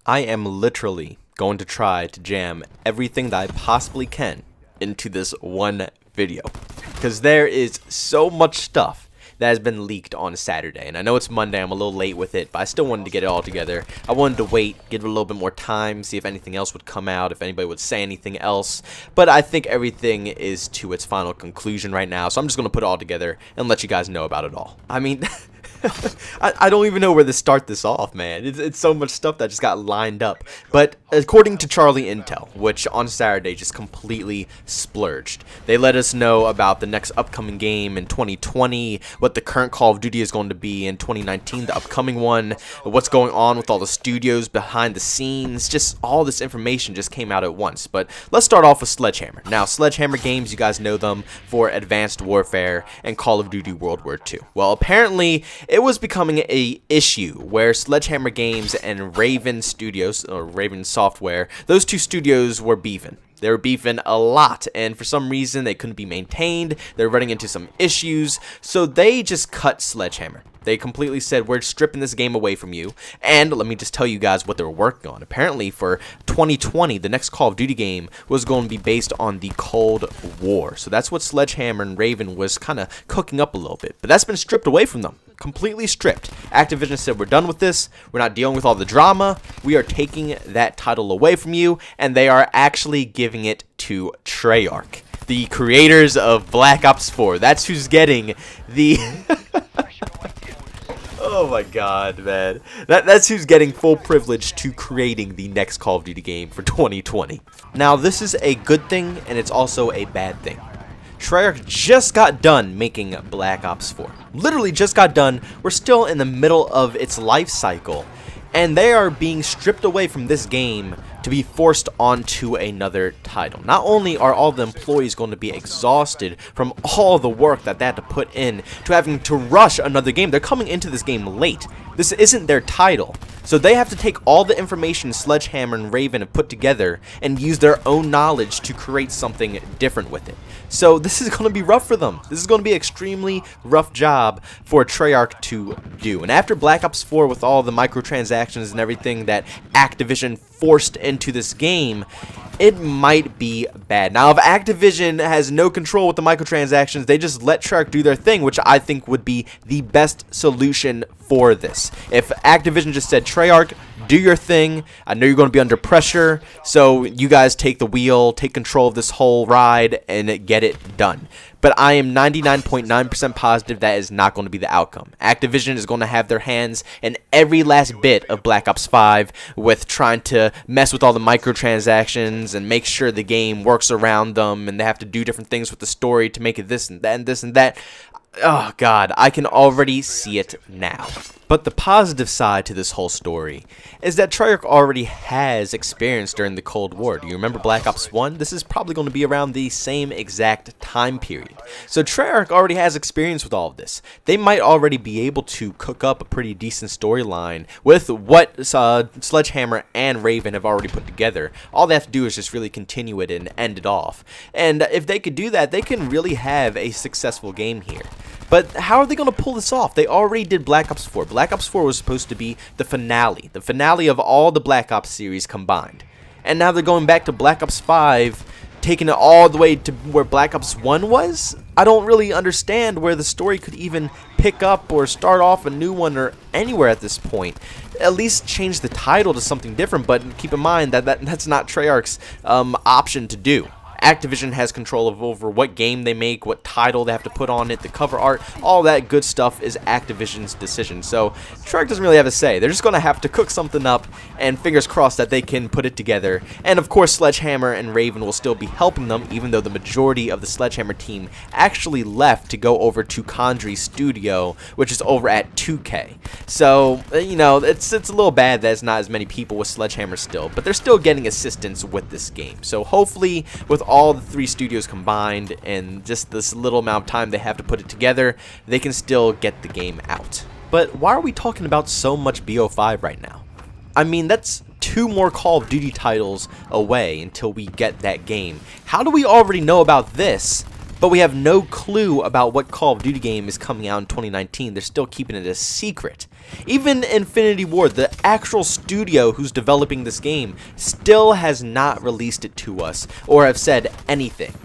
I am literally going to try to jam everything that I possibly can into this one video, because there is so much stuff that has been leaked on Saturday, and I know it's Monday, I'm a little late with it, but I still wanted to get it all together. I wanted to wait, give it a little bit more time, see if anything else would come out, if anybody would say anything else, but I think everything is to its final conclusion right now, so I'm just going to put it all together and let you guys know about it all. I mean, I don't even know where to start this off, man. It's so much stuff that just got lined up. But according to Charlie Intel, which on Saturday just completely splurged, they let us know about the next upcoming game in 2020, what the current Call of Duty is going to be in 2019, the upcoming one, what's going on with all the studios behind the scenes. Just all this information just came out at once. But let's start off with Sledgehammer. Now, Sledgehammer games, you guys know them for Advanced Warfare and Call of Duty World War II. Well, apparently it was becoming a issue where Sledgehammer Games and Raven Studios, or Raven Software, those two studios were beefing. They were beefing a lot, and for some reason they couldn't be maintained. They're running into some issues, so they just cut Sledgehammer. They completely said, we're stripping this game away from you, and let me just tell you guys what they were working on. Apparently for 2020, the next Call of Duty game was going to be based on the Cold War. So that's what Sledgehammer and Raven was kind of cooking up a little bit, but that's been stripped away from them. Completely stripped. Activision said, we're done with this, we're not dealing with all the drama, we are taking that title away from you, and they are actually giving it to Treyarch, the creators of Black Ops 4. That's who's getting the oh my god, man. That's who's getting full privilege to creating the next Call of Duty game for 2020. Now, this is a good thing, and it's also a bad thing. Treyarch just got done making Black Ops 4. Literally just got done. We're still in the middle of its life cycle, and they are being stripped away from this game to be forced onto another title. Not only are all the employees going to be exhausted from all the work that they had to put in to having to rush another game, they're coming into this game late. This isn't their title. So they have to take all the information Sledgehammer and Raven have put together and use their own knowledge to create something different with it. So this is going to be rough for them. This is going to be an extremely rough job for Treyarch to do. And after Black Ops 4, with all the microtransactions and everything that Activision forced into this game, it might be bad. Now, if Activision has no control with the microtransactions, they just let Treyarch do their thing, which I think would be the best solution for this. If Activision just said, Treyarch, do your thing, I know you're going to be under pressure, so you guys take the wheel, take control of this whole ride, and get it done. But I am 99.9% positive that is not going to be the outcome. Activision is going to have their hands in every last bit of Black Ops 5 with trying to mess with all the microtransactions and make sure the game works around them, and they have to do different things with the story to make it this and that and this and that. Oh god, I can already see it now. But the positive side to this whole story is that Treyarch already has experience during the Cold War. Do you remember Black Ops 1? This is probably going to be around the same exact time period. So Treyarch already has experience with all of this. They might already be able to cook up a pretty decent storyline with what Sledgehammer and Raven have already put together. All they have to do is just really continue it and end it off. And if they could do that, they can really have a successful game here. But how are they going to pull this off? They already did Black Ops 4. Black Ops 4 was supposed to be the finale of all the Black Ops series combined. And now they're going back to Black Ops 5, taking it all the way to where Black Ops 1 was? I don't really understand where the story could even pick up or start off a new one or anywhere at this point. At least change the title to something different, but keep in mind that that's not Treyarch's option to do. Activision has control over what game they make, what title they have to put on it, the cover art, all that good stuff is Activision's decision. So Treyarch doesn't really have a say. They're just going to have to cook something up, and fingers crossed that they can put it together. And of course, Sledgehammer and Raven will still be helping them, even though the majority of the Sledgehammer team actually left to go over to Condry's studio, which is over at 2K. So, you know, it's a little bad that it's not as many people with Sledgehammer still, but they're still getting assistance with this game. So hopefully, with all the three studios combined and just this little amount of time they have to put it together, they can still get the game out. But why are we talking about so much BO5 right now? I mean, that's 2 more Call of Duty titles away until we get that game. How do we already know about this, but we have no clue about what Call of Duty game is coming out in 2019. They're still keeping it a secret. Even Infinity Ward, the actual studio who's developing this game, still has not released it to us or have said anything.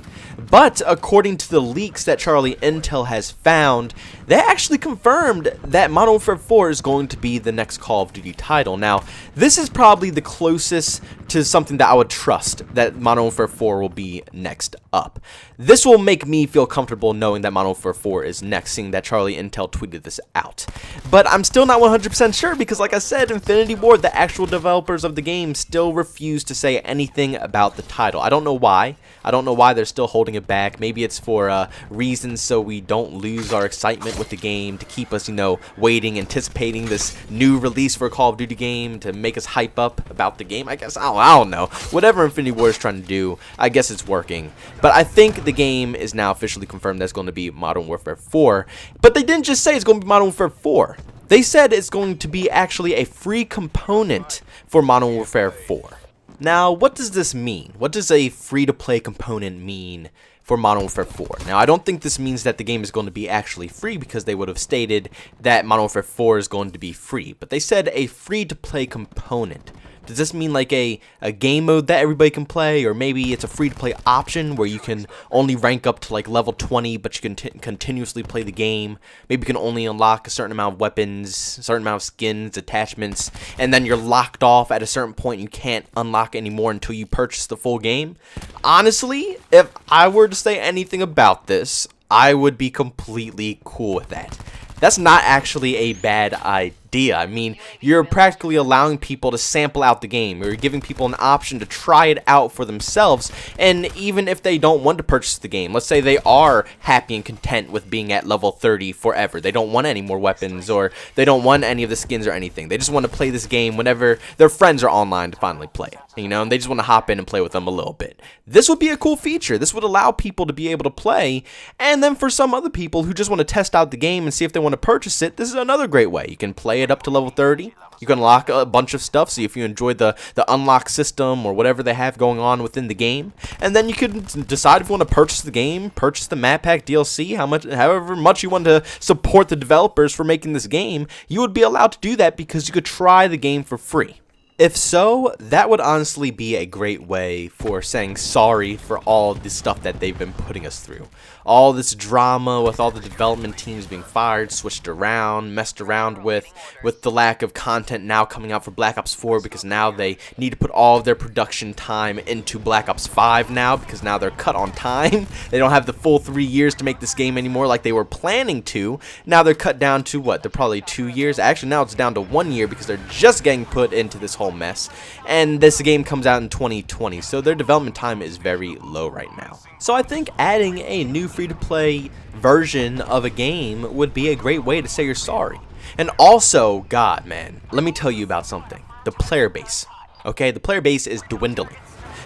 But according to the leaks that Charlie Intel has found, they actually confirmed that Modern Warfare 4 is going to be the next Call of Duty title. Now, this is probably the closest to something that I would trust that Modern Warfare 4 will be next up. This will make me feel comfortable knowing that Modern Warfare 4 is next, seeing that Charlie Intel tweeted this out. But I'm still not 100% sure because, like I said, Infinity Ward, the actual developers of the game, still refuse to say anything about the title. I don't know why. I don't know why they're still holding it back. Maybe it's for reasons so we don't lose our excitement with the game, to keep us, waiting, anticipating this new release for a Call of Duty game, to make us hype up about the game. I guess, I don't know. Whatever Infinity Ward is trying to do, I guess it's working. But I think the game is now officially confirmed that it's going to be Modern Warfare 4. But they didn't just say it's going to be Modern Warfare 4. They said it's going to be actually a free component for Modern Warfare 4. Now, what does this mean? What does a free-to-play component mean for Modern Warfare 4? Now, I don't think this means that the game is going to be actually free, because they would have stated that Modern Warfare 4 is going to be free. But they said a free-to-play component. Does this mean like a game mode that everybody can play, or maybe it's a free-to-play option where you can only rank up to like level 20, but you can continuously play the game? Maybe you can only unlock a certain amount of weapons, a certain amount of skins, attachments, and then you're locked off at a certain point. You can't unlock anymore until you purchase the full game. Honestly, if I were to say anything about this, I would be completely cool with that. That's not actually a bad idea. I mean, you're practically allowing people to sample out the game. You're giving people an option to try it out for themselves, and even if they don't want to purchase the game, let's say they are happy and content with being at level 30 forever. They don't want any more weapons, or they don't want any of the skins or anything. They just want to play this game whenever their friends are online to finally play it, and they just want to hop in and play with them a little bit. This would be a cool feature. This would allow people to be able to play, and then for some other people who just want to test out the game and see if they want to purchase it, this is another great way. You can play it up to level 30. You can unlock a bunch of stuff. So if you enjoy the unlock system or whatever they have going on within the game, and then you can decide if you want to purchase the game, purchase the map pack DLC, however much you want to support the developers for making this game, you would be allowed to do that because you could try the game for free. If so, that would honestly be a great way for saying sorry for all the stuff that they've been putting us through. All this drama with all the development teams being fired, switched around, messed around with the lack of content now coming out for Black Ops 4, because now they need to put all of their production time into Black Ops 5 now, because now they're cut on time. They don't have the full 3 years to make this game anymore like they were planning to. Now they're cut down to what? They're probably 2 years. Actually, now it's down to 1 year because they're just getting put into this whole mess, and this game comes out in 2020, so their development time is very low right now. So I think adding a new free-to-play version of a game would be a great way to say you're sorry. And also, God, man, let me tell you about something. The player base. Okay, the player base is dwindling.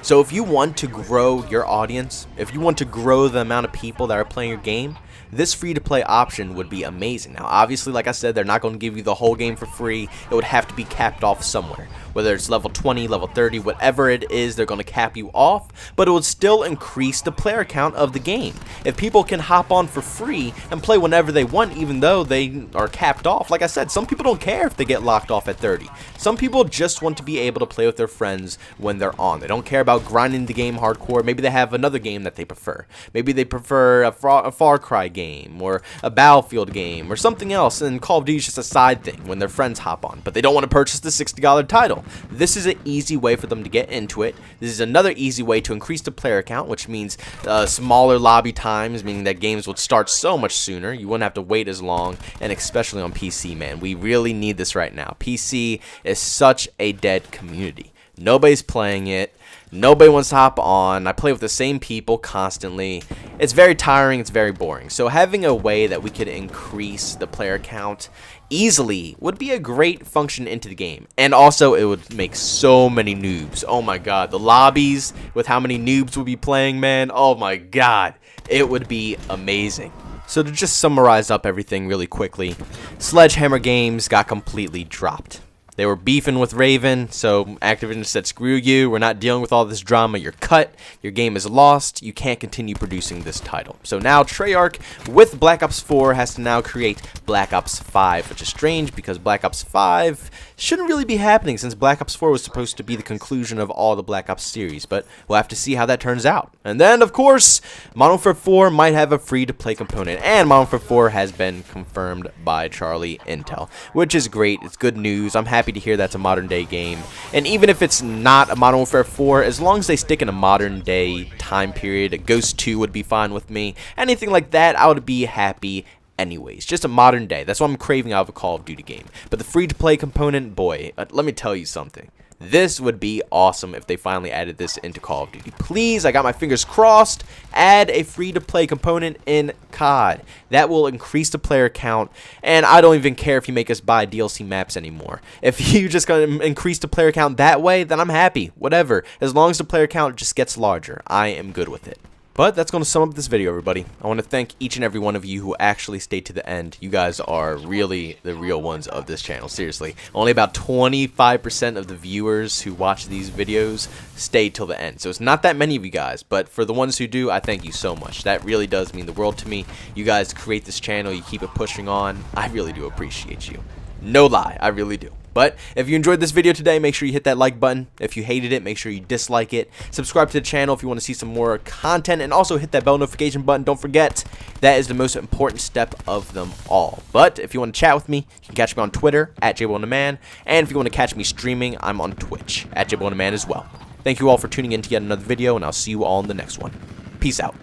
So if you want to grow your audience, if you want to grow the amount of people that are playing your game, this free-to-play option would be amazing. Now, obviously, like I said, they're not going to give you the whole game for free. It would have to be capped off somewhere. Whether it's level 20, level 30, whatever it is, they're going to cap you off, but it would still increase the player count of the game. If people can hop on for free and play whenever they want, even though they are capped off, like I said, some people don't care if they get locked off at 30. Some people just want to be able to play with their friends when they're on. They don't care about grinding the game hardcore. Maybe they have another game that they prefer. Maybe they prefer a Far Cry game, or a Battlefield game, or something else, and Call of Duty is just a side thing when their friends hop on, but they don't want to purchase the $60 title. This is an easy way for them to get into it. This is another easy way to increase the player count, which means smaller lobby times, meaning that games would start so much sooner. You wouldn't have to wait as long, and especially on PC, man. We really need this right now. PC is such a dead community. Nobody's playing it. Nobody wants to hop on. I play with the same people constantly. It's very tiring. It's very boring. So having a way that we could increase the player count easily would be a great function into the game. And also, it would make so many noobs. Oh my god. The lobbies with how many noobs would be playing, man. Oh my god. It would be amazing. So to just summarize up everything really quickly, Sledgehammer games got completely dropped. They were beefing with Raven, so Activision said, screw you, we're not dealing with all this drama, you're cut, your game is lost, you can't continue producing this title. So now Treyarch, with Black Ops 4, has to now create Black Ops 5, which is strange because Black Ops 5 shouldn't really be happening since Black Ops 4 was supposed to be the conclusion of all the Black Ops series, but we'll have to see how that turns out. And then, of course, Modern Warfare 4 might have a free-to-play component, and Modern Warfare 4 has been confirmed by Charlie Intel, which is great, it's good news, I'm happy to hear that's a modern day game. And even if it's not a Modern Warfare 4, as long as they stick in a modern day time period, a Ghost 2 would be fine with me. Anything like that, I would be happy anyways. Just a modern day. That's what I'm craving out of a Call of Duty game. But the free to play component, boy, let me tell you something. This would be awesome if they finally added this into Call of Duty. Please, I got my fingers crossed, add a free-to-play component in COD. That will increase the player count, and I don't even care if you make us buy DLC maps anymore. If you just gonna increase the player count that way, then I'm happy. Whatever. As long as the player count just gets larger, I am good with it. But that's going to sum up this video, everybody. I want to thank each and every one of you who actually stayed to the end. You guys are really the real ones of this channel, seriously. Only about 25% of the viewers who watch these videos stay till the end. So it's not that many of you guys, but for the ones who do, I thank you so much. That really does mean the world to me. You guys create this channel, you keep it pushing on. I really do appreciate you. No lie, I really do. But if you enjoyed this video today, make sure you hit that like button. If you hated it, make sure you dislike it. Subscribe to the channel if you want to see some more content, and also hit that bell notification button. Don't forget, that is the most important step of them all. But if you want to chat with me, you can catch me on Twitter at JBoneTheMan, and if you want to catch me streaming, I'm on Twitch at JBoneTheMan as well. Thank you all for tuning in to yet another video, and I'll see you all in the next one. Peace out.